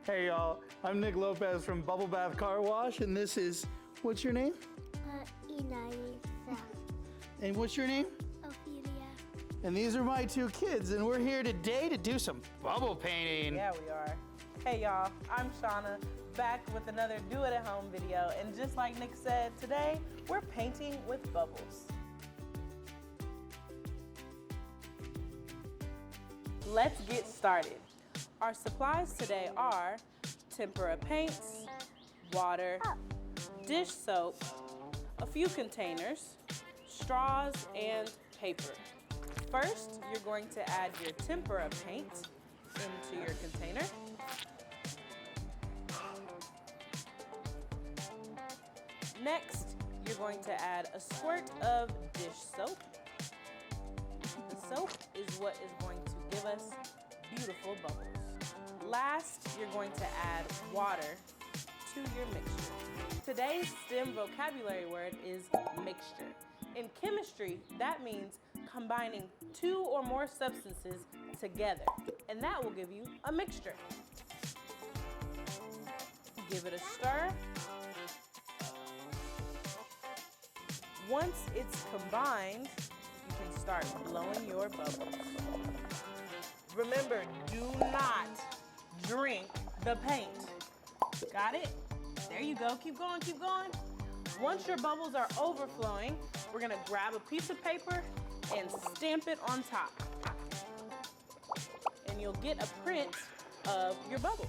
Hey y'all, I'm Nick Lopez from Bubble Bath Car Wash, and this is, what's your name? Elisa. And what's your name? Ophelia. And these are my two kids, and we're here today to do some bubble painting. Yeah, we are. Hey y'all, I'm Shauna, back with another Do It At Home video. And just like Nick said, today we're painting with bubbles. Let's get started. Our supplies today are tempera paints, water, dish soap, a few containers, straws, and paper. First, you're going to add your tempera paint into your container. Next, you're going to add a squirt of dish soap. The soap is what is going to give us beautiful bubbles. Last, you're going to add water to your mixture. Today's STEM vocabulary word is mixture. In chemistry, that means combining two or more substances together, and that will give you a mixture. Give it a stir. Once it's combined, you can start blowing your bubbles. Remember, do not drink the paint. Got it? There you go. Keep going, keep going. Once your bubbles are overflowing, we're gonna grab a piece of paper and stamp it on top. And you'll get a print of your bubbles.